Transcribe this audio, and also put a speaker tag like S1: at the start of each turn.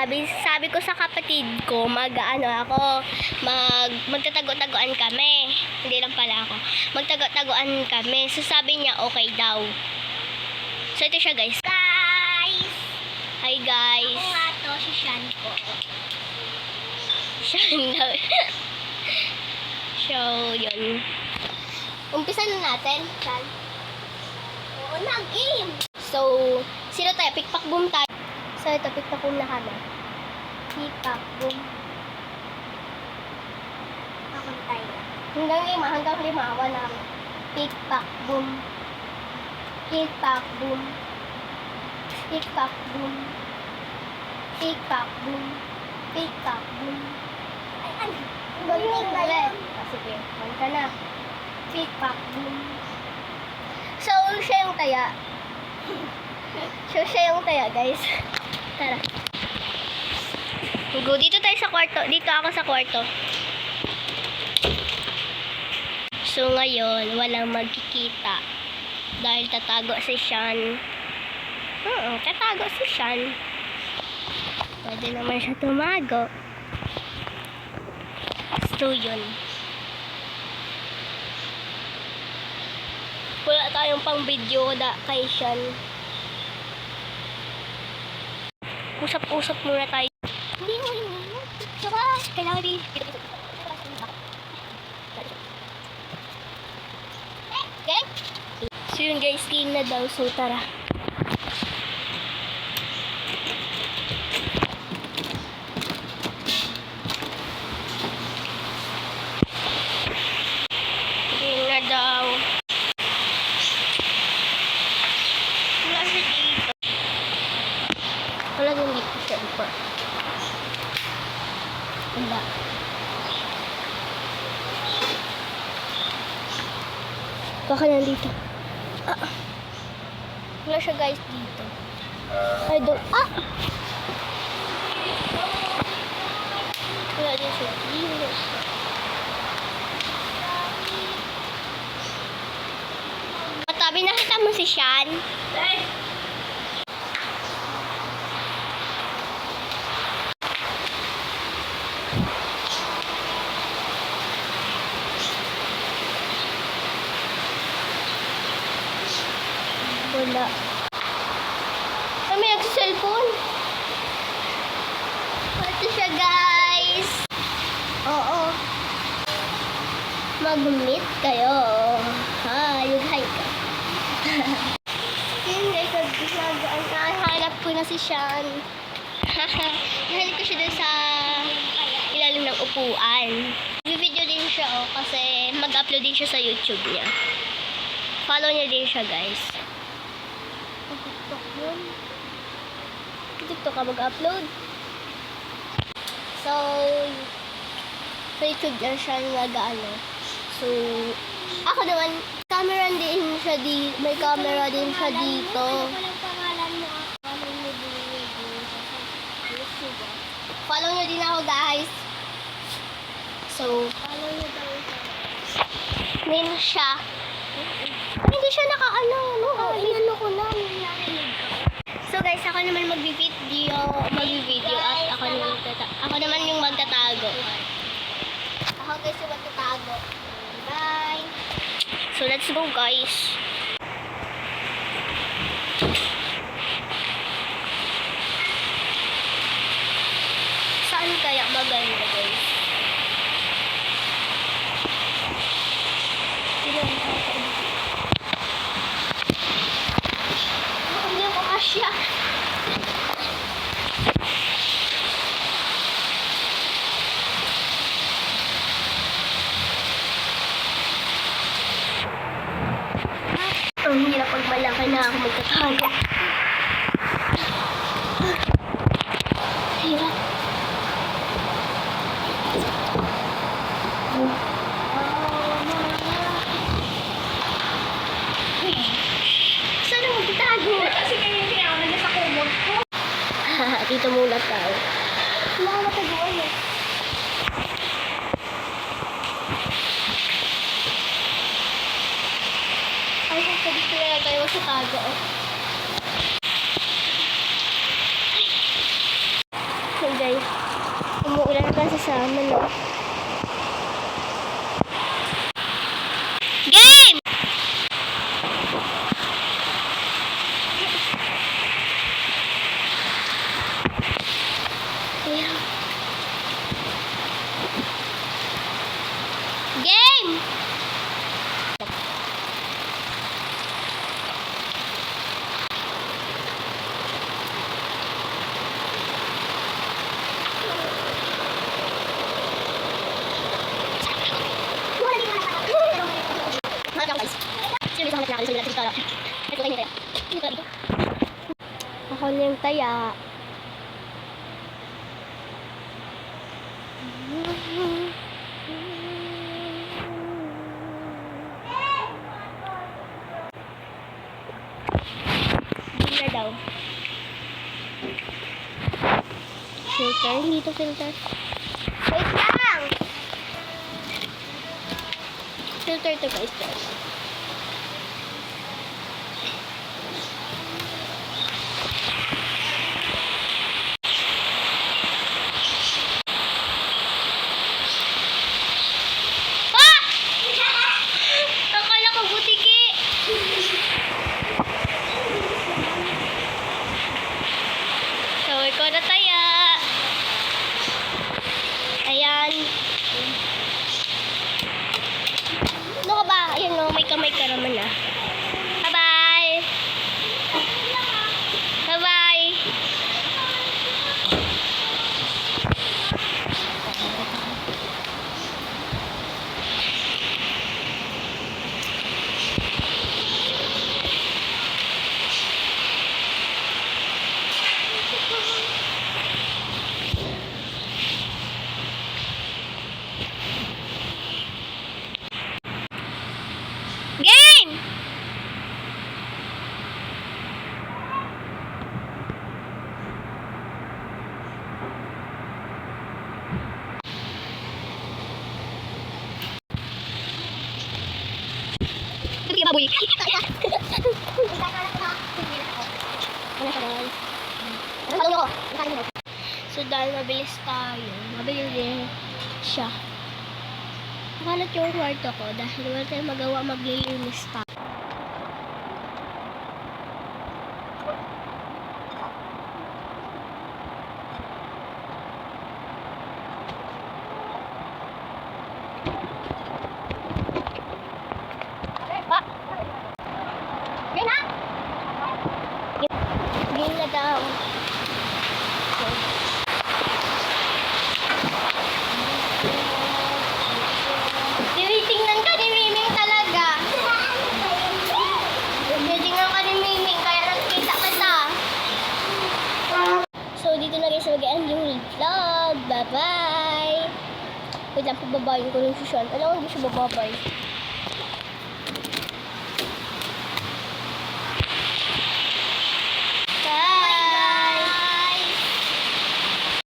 S1: sabi ko sa kapatid ko, magtatago-taguan kami. Hindi lang pala ako. Magtago-taguan kami. So sabi niya, okay daw. So ito siya, guys. Hi, guys.
S2: Ako nga to, si Sean ko.
S1: Sean daw. So, yun. Umpisa na natin. Sean.
S2: Oo na, game.
S1: So, sino tayo? Pikpak boom tayo. So, ito, pikpak boom na kami. Pikpak boom.
S2: Ako tayo.
S1: Hanggang lima, wala kami. Pikpak boom. Pikpak boom. Pikpak boom. Pikpak boom. Pikpak boom.
S2: Ay, ano?
S1: Galing na yan. Sige, kanta na. Pikpak boom. So, siya yung taya. Siya yung taya, guys. Tara. Go, dito tayo sa kwarto. Dito ako sa kwarto. So, ngayon, walang magkikita. Dahil tatago si Sean. Tatago si Sean. Pwede naman siya tumago. So, yun. Wala tayong pang video kay Sean. Usap-usap muna tayo.
S2: Hindi mo yun. Tsaka, kailangan din.
S1: Okay? So yun guys, game na daw. So tara. Game na daw. Wala siya dito. Wala din dito siya iba. Wala. Baka nandito. Wala siya guys dito. Ay, doon. Wala din siya dito. Matabi, nakita mo si Sean? Wala. Ay, may nagsiselfone. Ito siya, guys. Oo. Mag-meet kayo. Hi ka. Yun, guys. Hanap ko na si Sean. Nahanap ko siya dun sa ilalim ng upuan. Video din siya, kasi mag-upload din siya sa YouTube niya. Follow niya din siya, guys. TikTok yun. TikTok ka mag-upload. So, sa YouTube yan siya nag-ano. So, ako naman, may camera din siya dito.
S2: Walang pangalan mo. Follow mo din sa YouTube.
S1: Follow nyo din ako, guys. So,
S2: Follow mo daw ito.
S1: name siya. Hindi siya naka-ano, no?
S2: Inano ko lang. Narinig ko.
S1: So guys, ako naman mag-video at ako naman yung magtatago. Ako guys yung magtatago. Bye! So let's go, guys. Saan kaya maganda, guys? Hindi ako kasya. Ang hirap pag malaki na ako magtatago. Hirap. Saan ako magtatago?
S2: Kasi kayo hindi ako nasa kumot ko.
S1: Dito muna tayo.
S2: Wala ka mataguan eh.
S1: Ay, dito na tayo sa tago. ka sasama, no? Game! Ayan. Game! Ako na yung taya. Hindi na daw. Filter, hindi to filter. Wait lang! Filter to guys. Ah! Akala ko butiki. Shower ko na taya. Ayan. Ano ka ba? Ayan no, may kamay ka naman ah. Bye-bye. Bye-bye. Game! Sabi ka baboy. So dahil mabilis tayo, mabilis din siya. Nakalat yung kwarto ko dahil wala tayong magawa, maglilinis tayo. Game na daw. Tinitingnan ka ni Miming talaga. Tinitingnan ka ni Miming, kaya nakikita kita. So, dito na guys mag-end yung vlog. Bye-bye. Wait lang, pababayin ko yung susyon. Alam ko hindi siya bababay.